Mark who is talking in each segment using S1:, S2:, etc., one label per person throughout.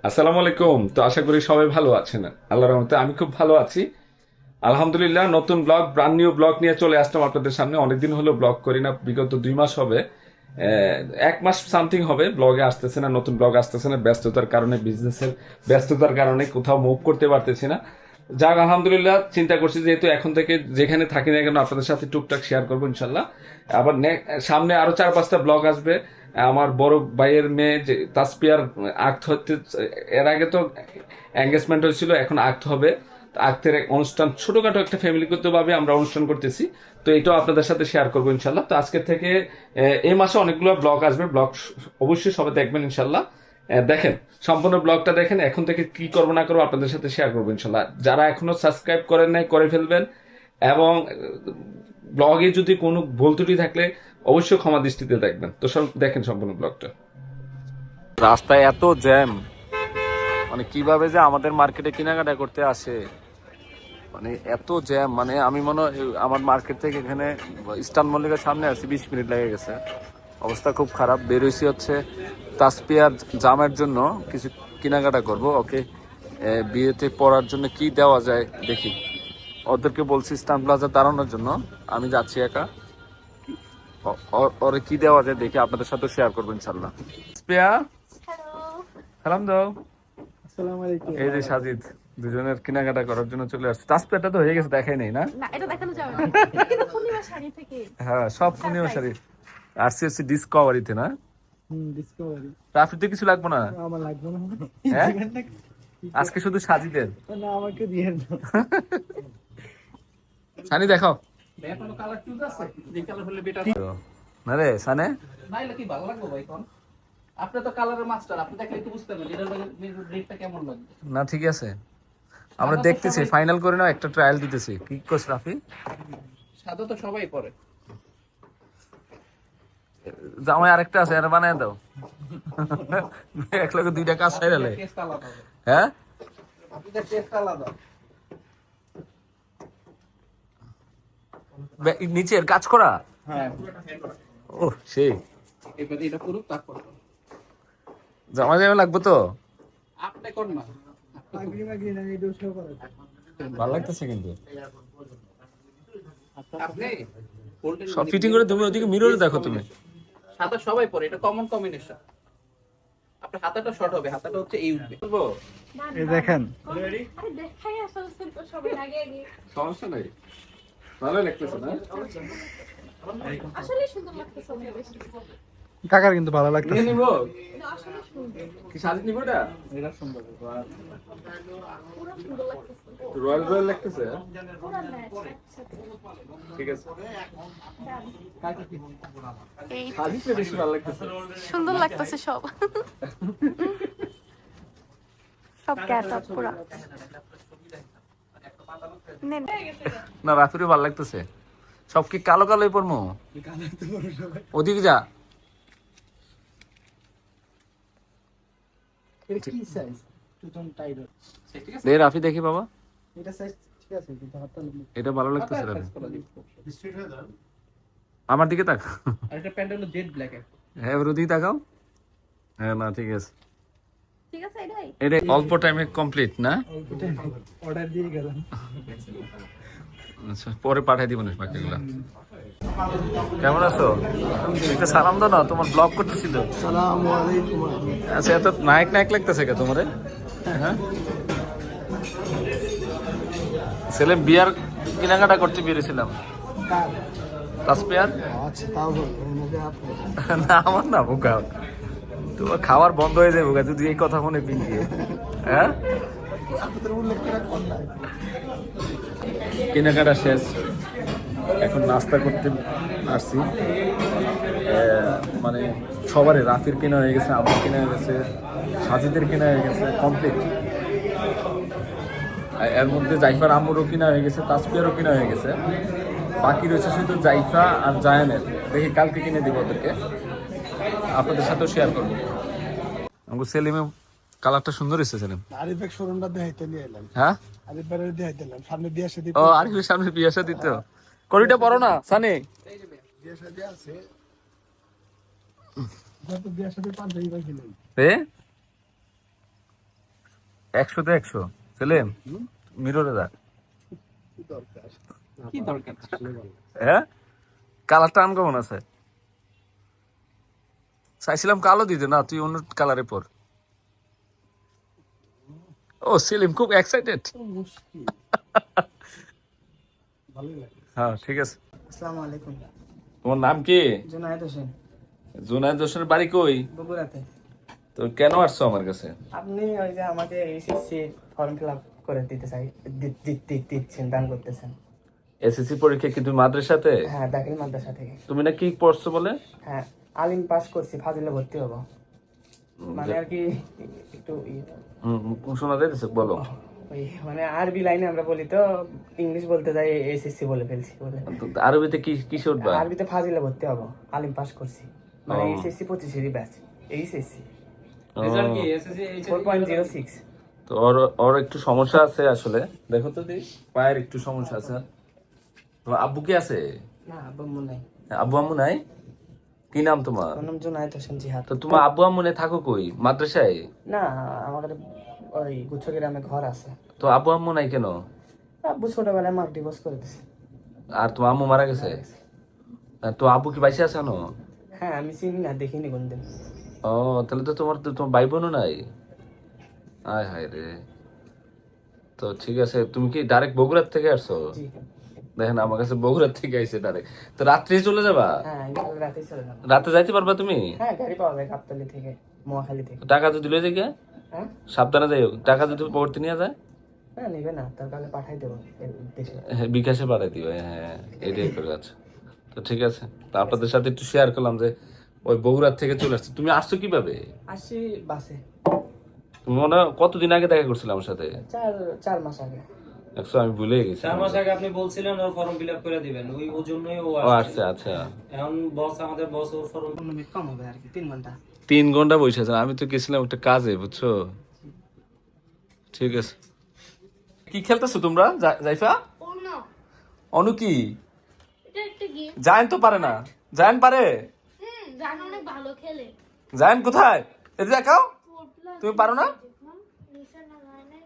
S1: আসসালামু আলাইকুম। তো আশা করি সবাই ভালো আছেন। আল্লাহর রহমতে আমি খুব ভালো আছি, আলহামদুলিল্লাহ। নতুন ব্লগ, ব্রান্ড নিউ ব্লগ নিয়ে চলে আসলাম আপনাদের সামনে। অনেকদিন হলো ব্লগ করি না, বিগত 2 মাস হবে, 1 মাস সামথিং হবে ব্লগে আসতেছে না, নতুন ব্লগ আসতেছে না। ব্যস্ততার কারণে, বিজনেসের ব্যস্ততার কারণে কোথাও মুভ করতে পারতেছি না। যাক, আলহামদুলিল্লাহ, চিন্তা করছি যেহেতু এখন থেকে যেখানে থাকি না কেন আপনাদের সাথে টুকটাক শেয়ার করবো ইনশাল্লাহ। আবার সামনে আরো 4-5টা ব্লগ আসবে। আমার বড় ভাইয়ের মেয়ে যে তাসপিয়ার আক্ত হতে, এর আগে তো এঙ্গেজমেন্ট হয়েছিল, এখন আক্ত হবে। আক্তের এক অনুষ্ঠান, ছোটখাটো একটা ফ্যামিলিগত ভাবে আমরা অনুষ্ঠান করতেছি। তো এটাও আপনাদের সাথে শেয়ার করবো ইনশাল্লাহ। তো আজকে থেকে এই মাসে অনেকগুলো ব্লগ আসবে। ব্লগ অবশ্যই সবাই দেখবেন ইনশাল্লাহ। দেখেন, সম্পূর্ণ ব্লগটা দেখেন। এখন থেকে কি করবো না করবো আপনাদের সাথে শেয়ার করবো ইনশাল্লাহ। যারা এখনো সাবস্ক্রাইব করেন নাই, করে ফেলবেন। এবং ব্লগে যদি কোনো ভুল ত্রুটি থাকলে অবশ্যই ক্ষমা দৃষ্টিতে দেখবেন। তো সব দেখেন সম্পূর্ণ ব্লগটা। রাস্তায় এত জ্যাম, মানে কিভাবে যে আমাদের মার্কেটে কেনাকাটা করতে আসে, মানে এত জ্যাম। মানে আমি মনে হয় আমার মার্কেট থেকে এখানে ইস্টার্ন মল্লিকের সামনে আছি, 20 মিনিট লেগে গেছে। অবস্থা খুব খারাপ। বেরোইছি হচ্ছে তাসপিয়ার জামের জন্য কিছু কেনাকাটা করব। ওকে বিয়েতে পরার জন্য কি দেওয়া যায় দেখি। ওদেরকে বলছি ইস্টার্ন প্লাজা দাঁড়ানোর জন্য, আমি যাচ্ছি একা। ওরে কি দেওয়া যায় দেখি, আপনাদের সাথে শেয়ার করবো ইনশাল্লাহ। তাসপিয়া,
S2: হ্যালো।
S1: সালাম দাও।
S3: আসসালামু আলাইকুম।
S1: এই যে সাজিদ, দুজনের কেনাকাটা করার জন্য চলে আসছে। তাসপিয়াটা তো হয়ে গেছে, দেখাই নেই না।
S2: না, এটা দেখানো যাবে না। এটা কিন্তু পূর্ণিমা শাড়ি থেকে
S1: হ্যাঁ, সব পূর্ণিমা শাড়ি। আরসিএসসি ডিসকভারিতে না?
S3: ডিসকভারি।
S1: ট্রাফিকতে কিছু লাগবে না?
S3: আমার লাগবে না।
S1: হ্যাঁ,
S3: দিবেন না?
S1: আজকে শুধু সাজিদের।
S3: না, আমাকে দিয়ে দাও।
S1: সানি দেখাও।
S4: ভাই কোনো কালার চুজ আছে? যে কালার হলে বেটার
S1: না রে সানে,
S4: নাইলে কি ভালো লাগবে ভাই কোন? আপনি তো কালারের মাস্টার, আপনি দেখলে তো বুঝতে পারবেন এটার রেটটা কেমন লাগবে।
S1: না ঠিক আছে, আমরা দেখতেছি, ফাইনাল করে নাও, একটা ট্রায়াল দিতেছি। কি করছ রাফি?
S4: সাদা তো সবাই পরে।
S1: জামাই আরেকটা আছে, এটা বানায় দাও। এক লগে দুইটা কাজ সাইরালে।
S4: টেস্ট আলাদা হবে।
S1: হ্যাঁ,
S4: আপনাদের টেস্ট আলাদা।
S1: নিচের কাজ করা।
S4: হ্যাঁ,
S1: ও সেই
S4: এবারে এটা পুরো তারপর
S1: জামা জামা লাগবে তো।
S4: আপনি কোন না
S3: আগ্রি মাগ্রি না, এই দোষও করে।
S1: ভালো লাগতেছে কিন্তু।
S4: আপনি গোল্ডেন
S1: সব ফিটিং করে তুমি ওদিকে মিররে দেখো তুমি।
S4: সাদা সবাই পরে, এটা কমন কম্বিনেশন। আপনার হাতাটা শর্ট হবে, হাতাটা হচ্ছে এই উঠবে। বলবো
S3: এই দেখেন।
S2: আরে দেখাই আসলে তো সবাই আগে আগে
S1: সমস্যা নাই, ভালো লাগতেছে না?
S2: আসলে সুন্দর লাগতেছে অনেক বেশি।
S3: কাকার কিন্তু ভালো লাগতো।
S1: নিয়ে নিবো
S2: এটা আসলে সুন্দর,
S1: কি, সাজি নিবো এটা?
S4: এটা সুন্দর।
S2: পুরো সুন্দর লাগতেছে।
S1: রয়্যাল রয়্যাল লাগতেছে।
S2: পুরো ম্যাচ সাথে
S1: ঠিক আছে,
S2: এই
S1: সাজিটা বেশি ভালো লাগতেছে।
S2: সুন্দর লাগতেছে সব। সব ক্যাট আপ পুরো নেন।
S1: না, রাফিরও ভালো লাগতেছে। সব কি কালো কালোই পরমু? ওদিকে যা।
S3: এটা কি সাইজ? টুটন টাইডার।
S1: দে রাফি দেখি বাবা।
S3: এটা সাইজ ঠিক আছে, কিন্তু হাতটা লম্বা।
S1: এটা ভালো লাগতেছে রাফি।
S3: স্ট্রেট হয়ে যান।
S1: আমার দিকে তাক।
S4: আর এটা প্যান্ট হলো জেড ব্ল্যাক।
S1: হ্যাঁ, এবার ওদিকে তাকাও। হ্যাঁ, না ঠিক আছে।
S2: ঠিক আছে এটাই।
S1: এটা অল্প টাইমে কমপ্লিট না?
S3: অর্ডার দিয়ে গেলাম।
S1: আচ্ছা, পরে পাঠিয়ে দিব না বাকিগুলো। কেমন আছো? একটা সালাম দাও না, তোমার ব্লগ করতেছিল।
S3: আসসালামু আলাইকুম।
S1: আচ্ছা, এত নায়ক নায়ক লাগতেছে কে তোমারে? হ্যাঁ, ছেলে বিয়ার কেনাকাটা করতে বেরিয়েছিলাম।
S3: কার?
S1: তাসপিয়ার।
S3: আচ্ছা, তাও বলুন মধ্যে আপনি।
S1: না, আমার না বোকা, তোমার খাওয়ার বন্ধ হয়ে যাবে বোকা যদি এই কথা মনে পিঙ্কিয়ে। হ্যাঁ,
S3: আপনাদের উল্লেখ করে কোন না?
S1: কেনাকাটা শেষ, এখন নাস্তা করতে আসছি। মানে সবারই, রাফির কেনা হয়ে গেছে, আমার কেনা হয়ে গেছে, সাজিদের কেনা হয়ে গেছে কমপ্লিট। এর মধ্যে জাইফার আম্মুরও কিনা হয়ে গেছে, তাসপিয়ারও কিনা হয়ে গেছে। বাকি রয়েছে শুধু জাইফা আর জায়ানের। দেখি কালকে কিনে দিব ওদেরকে, আপনাদের সাথেও শেয়ার করবো। আমাকে সেলিমে কালারটা সুন্দর এসেছে সেলিম।
S3: আরিফের শোরুমটা দেখাইতে নিয়ে এলাম।
S1: হ্যাঁ,
S3: আরিফের দেখাইতে এলাম, সামনে বিয়ে শাদী।
S1: ও আরিফের সামনে বিয়ে শাদী তো। কড়িটা পড়ো না সানি।
S3: বিয়ে শাদী আছে। যত বিয়ে শাদী পাঞ্জাবি কিনেন।
S1: এ 100-তে 100 সেলিম মিররে দেখ
S3: কি দরকার
S4: কি দরকার?
S1: হ্যাঁ কালারটা কেমন আছে চাইছিলাম কালো দিতে না তুই অন্য কালারে পর ও সেলিম খুব এক্সাইটেড
S3: মুশকিল ভালোই লাগে
S1: হ্যাঁ ঠিক আছে
S5: আসসালামু আলাইকুম।
S1: তোমার নাম কি
S5: জুনায়েদ হোসেন,
S1: জুনায়েদ হোসেনের বাড়ি কই
S5: বগুড়াতে।
S1: তো কেন আসছো আমার কাছে
S5: আপনি ওই যে আমাকে এসএসসি ফর্ম ফিল আপ করে দিতে চাই দিচ্ছেন, দান করতেছেন।
S1: এসএসসি পরীক্ষা কি তুমি মাদ্রাসাতে
S5: হ্যাঁ, দাখিল মাদ্রাসা থেকে।
S1: তুমি না কি পড়ছো বলে
S5: হ্যাঁ, আলিম পাস করছি, ফাজিলে ভর্তি হবো। মানে আর কি একটু
S1: শোনা যাইতেছে বলো
S5: ওই মানে আরবি লাইনে আমরা বলি তো, ইংলিশ বলতে যাই এসএসসি বলে ফেলছি বলে।
S1: আরবিতে কি কিসে উঠবা
S5: আরবিতে ফাজিলে ভর্তি হবো, আলিম পাস করছি। মানে
S1: ও।
S5: এসএসসি 25 ব্যাচ, এইচএসসি
S4: রেজাল্ট কি এসএসসি
S5: 4.06।
S1: তো ওর একটু সমস্যা আছে আসলে দেখো তো দি পায়ের একটু সমস্যা আছে তোমার আব্বু কি আছে
S5: না, আব্বু নাই।
S1: আব্বু আম্মু নাই কি নাম তোমার
S5: আমার নাম জুনায়েদ হোসেন জিহাদ।
S1: তো তোমার আব্বু আম্মু নেই থাকো কই মাদ্রাসায়
S5: না, আমাদের ওই গুচ্ছ গ্রামে ঘর আছে।
S1: তো আব্বু আম্মু নাই কেন
S5: আব্বু ছোটবেলায় মাকে ডিভোর্স করে দিছে।
S1: আর তোমার আম্মু মারা গেছে তো আব্বু কি বাইসে আছে আনো
S5: হ্যাঁ, আমি চিনি না, দেখিনি কোনদিন।
S1: ও তাহলে তো তোমার ভাই বোনও নাই আয় হায় রে তো ঠিক আছে তুমি কি ডাইরেক্ট বগুড়ার থেকে আসছো
S5: জি।
S1: দেখেন আমার কাছে বগুড়ার থেকে আইছে ডাইরেক্ট তো রাত্রে চলে যাবা
S5: হ্যাঁ, ইনশাআল্লাহ রাতে চলে যাবো।
S1: রাতে যাইতে পারবা তুমি
S5: হ্যাঁ, গাড়ি পাওয়া যায় গাবতলী থেকে, মহাখালী থেকে।
S1: টাকা যদি লয়ে যাই গিয়া?
S5: হ্যাঁ
S1: সাবধানে যাইও টাকা যদি পড়তে নিয়ে যায়
S5: হ্যাঁ, নিবে না, তার কালে পাঠাই দেবো এই দেশে।
S1: হ্যাঁ, বিকাশে পাঠাই দিও হ্যাঁ এটাই করে আছে তো ঠিক আছে তো আপনাদের সাথে একটু শেয়ার করলাম যে ওই বগুড়ার থেকে চলে আসছে তুমি আসছো কিভাবে
S5: আসছি বাসে।
S1: তুমি মনে হয় কতদিন আগে দেখা করছিলে আমার সাথে
S5: 4 মাস আগে।
S1: একশো আমি ভুলে গেছি
S6: 4 মাস আগে আপনি বলছিলেন ওর ফর্ম ফিল আপ করে দিবেন ওই জন্যই ও
S1: ও
S6: আসছে
S1: আসছে আচ্ছা
S6: এখন আমাদের বস ওর ফর্ম
S5: 15 মিনিট কম হবে আর কি, 3 ঘন্টা।
S1: 3 ঘন্টা বসে আছেন আমি তো গেছিলাম একটা কাজে বুঝছো ঠিক আছে কি খেলতেছো তোমরা জাইফা
S2: ও না,
S1: অনু কি
S2: এটা একটা গেম।
S1: জায়েন তো পারে না জায়েন পারে
S2: জানো অনেক ভালো খেলে।
S1: জায়েন কোথায় এদিকে দেখাও তুমি পারো না
S2: নিশা না গানে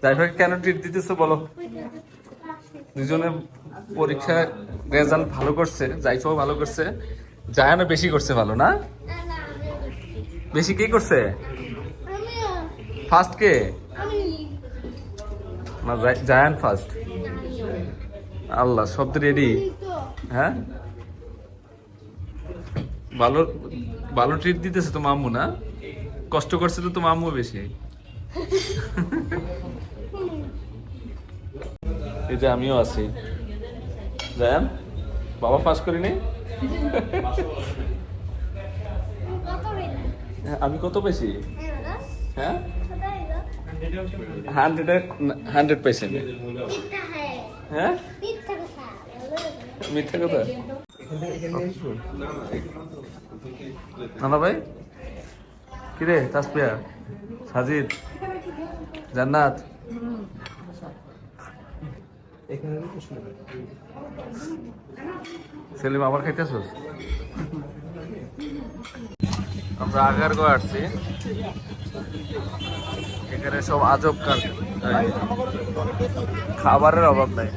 S1: জাইফাকে কেন ট্রিট দিতেছো বলো দুজনে পরীক্ষায় রেজাল্ট ভালো করছে জাইফাও ভালো করছে জায়ানও বেশি করছে ভালো না
S2: না না আমিও করছি।
S1: বেশি কে করছে
S2: আমিও
S1: ফার্স্ট কে
S2: আমি
S1: না জায়ান ফার্স্ট আল্লাহ শব্দ রেডি
S2: তো
S1: হ্যাঁ ভালো ভালো ট্রিট দিতেছে তো মাম্মু না কষ্ট করছে তো মাম্মু বেশি এই যে আমিও আছি জায়ান বাবা পাস করিনি
S2: কত রেলা
S1: আমি কত বেশি
S2: হ্যাঁ না
S1: হ্যাঁ
S2: কত রেলা
S1: 100%
S2: মিথ্যা হ্যাঁ
S1: হ্যাঁ
S2: মিথ্যা কথা
S1: মিথ্যা কথা নানা ভাই কিরে তাসপিয়া সাজিদ জান্নাত সেলিম আবার খাইতেছস আমরা আগারগো আসছি এখানে সব আজব খাবারের অভাব নাই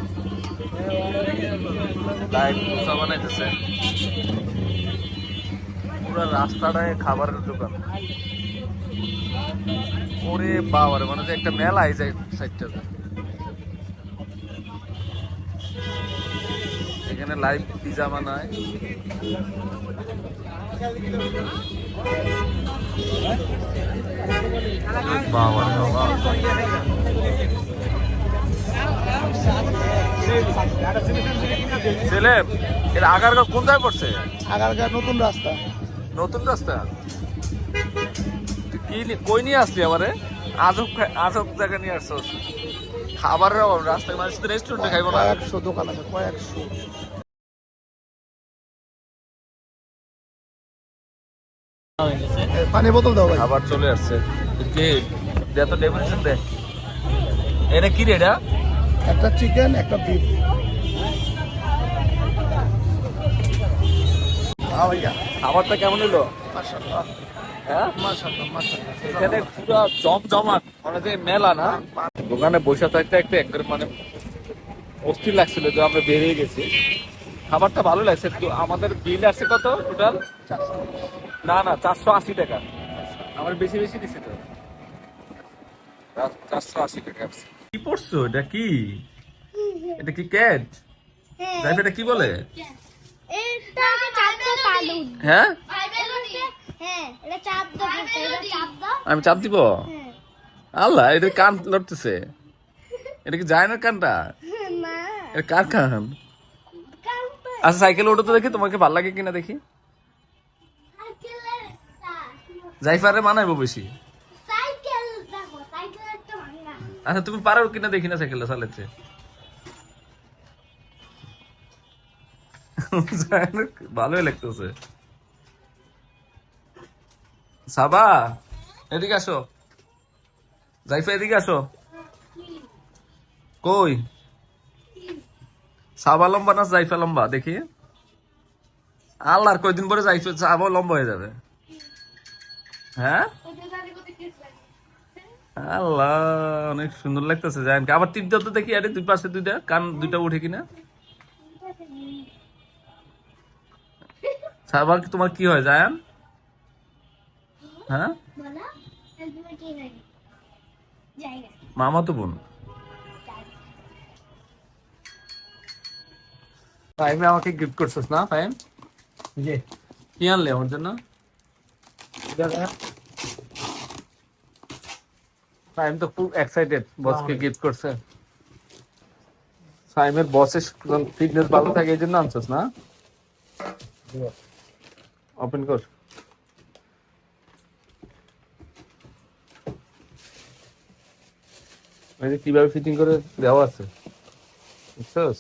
S1: লাইট দোসা বানাইতেছে পুরো রাস্তাটায় খাবারের দোকান ওরে বাবারে মানে যে একটা মেলা এই যায় সাইডটাতে এখানে লাইভ পিজা বানায় বাবা বাবা সেলেম এর আগারগা কোনটায় পড়ছে
S3: আগারগাঁ নতুন রাস্তা
S1: নতুন রাস্তা তুই কি কই নিয়ে আসলি আমারে আজব আজব জায়গা নিয়ে আসছস খাবারের অভাব রাস্তায় মানুষ তো রেস্টুরেন্টে খাইবো না
S3: 100 দোকান আছে 100 পানি বোতল দাও ভাই
S1: খাবার চলে আসছে কি দে তো ডেকোরেশন দে এটা কি রে এটা
S3: একটা চিকেন একটা বিফ
S1: খাবারটা কেমন হলো
S3: মাশাআল্লাহ
S1: হ্যাঁ
S3: মাশাআল্লাহ মাশাআল্লাহ।
S1: এখানে পুরো জমজমাট মানে যে মেলা না, দোকানে বসে থাকতে থাকতে একবার মানে অস্থির লাগছিল যে আমরা বেরিয়ে গেছি। খাবারটা ভালো লাগছে। তো আমাদের বিল আসছে কত টোটাল? না না 480 টাকা। আমার বেশি বেশি দিছে তো, 480 টাকা আসছে। কি পড়ছো এটা? কি এটা? কি ক্যাট? জাইফ এটা কি বলে?
S2: এটা চাপ দাও পালুন।
S1: হ্যাঁ
S2: হ্যাঁ, এটা চাপ দাও, এটা চাপ দাও।
S1: আমি চাপ দিব?
S2: হ্যাঁ।
S1: আল্লাহ, এটা কান লড়তেছে। এটা কি যায় না কানটা?
S2: না,
S1: এটা কার কান?
S2: কাউকে
S1: আচ্ছা সাইকেল ওটা তো দেখি, তোমাকে ভালো লাগে কিনা দেখি।
S2: সাইকেলের
S1: জাইফারে মানাইবো বেশি।
S2: সাইকেল দেখো, সাইকেল একটা ভাঙা।
S1: আচ্ছা তুমি পারো কিনা দেখি না সাইকেলটা চালাতে। ভালোই লাগতেছে। সাবা এদিকে আসো, জাইফা এদিকে আসো। কই সাবা লম্বা না জাইফা লম্বা দেখি? আল্লাহর কয়দিন পরে জাইফা সাবা লম্বা হয়ে যাবে। হ্যাঁ আল্লাহ, অনেক সুন্দর লাগতেছে। জায়ানকে আবার টিপ দাও তো দেখি। আরে দুই পাশে দুইটা কান, দুইটা উঠে কিনা। সাবার তোমার কি হয় জায়ান? হ্যাঁ
S2: বলো, একদম কি লাগে? জায়গা।
S1: মামা তো বোন। ফাইমে আমাকে গিফট করছিস না ফাইম?
S5: জি
S1: কি আনলে আমার জন্য? ফাইম তো খুব এক্সাইটেড, বসকে গিফট করছে। ফাইমের বসের ফিটনেস ভালো থাকে এই জন্য আনছিস না? ওপেন কর। এই যে কিভাবে ফিটিং করে দেওয়া আছে বুঝছস?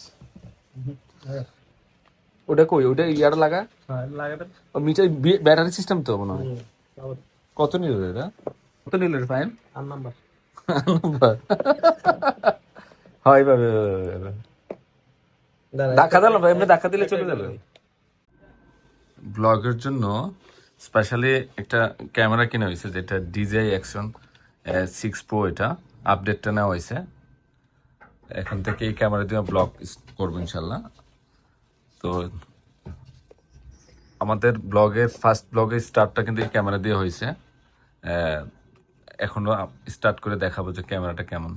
S1: ওটা কই? ওটা ইয়াটা লাগা, ও মিটার ব্যাটারি সিস্টেম তো মনে হয়। কত নিল এটা? কত নিল রে ফাইন?
S5: নাম্বার
S1: হয় ভাবে ধাক্কা দিল ভাই, এমনি ধাক্কা দিলে চলে যাবে। ব্লগের জন্য স্পেশালি একটা ক্যামেরা কিনা হয়েছে, যেটা DJI Action 6 Pro। এটা আপডেটটা নেওয়া হয়েছে। এখন থেকে এই ক্যামেরা দিয়ে ব্লগ করবো ইনশাল্লাহ। তো আমাদের ব্লগের ফার্স্ট ব্লগের স্টার্টটা কিন্তু এই ক্যামেরা দিয়ে হয়েছে। এখনো স্টার্ট করে দেখাবো যে ক্যামেরাটা কেমন।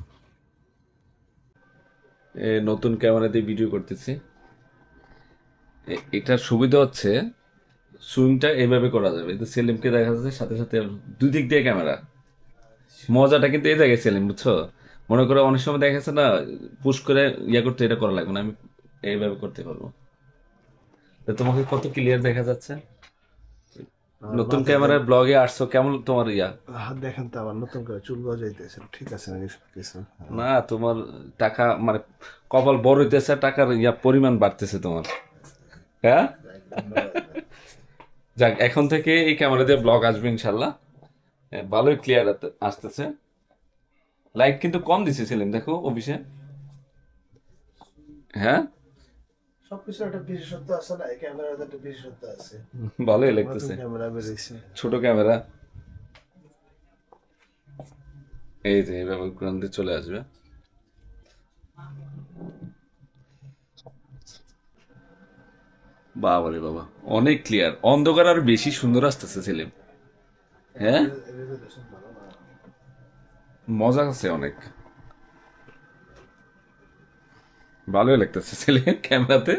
S1: নতুন ক্যামেরা দিয়ে ভিডিও করতেছি। এটার সুবিধা হচ্ছে সুইংটা এইভাবে করা যাবে। তো সেলিমকে দেখা যাচ্ছে সাথে সাথে দুই দিক দিয়ে ক্যামেরা। মজাটা কিন্তু এই জায়গায় সেলিম, বুঝছো? মনে করো অনেক সময় দেখা যাচ্ছে না, পুশ করে ইয়া করতে, এটা করা লাগবে না, আমি এইভাবে করতে পারবো। তো তোমাকে কত ক্লিয়ার দেখা যাচ্ছে? নতুন ক্যামেরায় ব্লগে আসছো, কেমন তোমার ইয়া?
S3: দেখেন তো আবার নতুন করে চুল গজাইতেছেন, ঠিক আছে নাকি সবকিছু?
S1: না তোমার টাকা মানে কপাল বড় হইতেছে, টাকার ইয়া পরিমাণ বাড়তেছে তোমার। হ্যাঁ যাক, এখন থেকে এই ক্যামেরা দিয়ে ব্লগ আসবে ইনশাল্লাহ। ভালোই ক্লিয়ার আসতেছে। লাইট কিন্তু কম দিছিলেন দেখো অফিসে। হ্যাঁ
S3: সবকিছু একটা বিশেষত্ব আছে না, এই ক্যামেরার একটা বিশেষত্ব আছে।
S1: ভালোই লাগতেছে।
S3: ক্যামেরা বেরিয়েছে,
S1: ছোট ক্যামেরা। এই যে এইভাবে গ্রাউন্ড দিয়ে চলে আসবে। বাবা রে বাবা, অনেক ক্লিয়ার। অন্ধকার আর বেশি সুন্দর আসতেছে সেলিম। হ্যাঁ মজা আছে অনেক, ভালোই লাগতেছে সেলিম ক্যামেরাতে।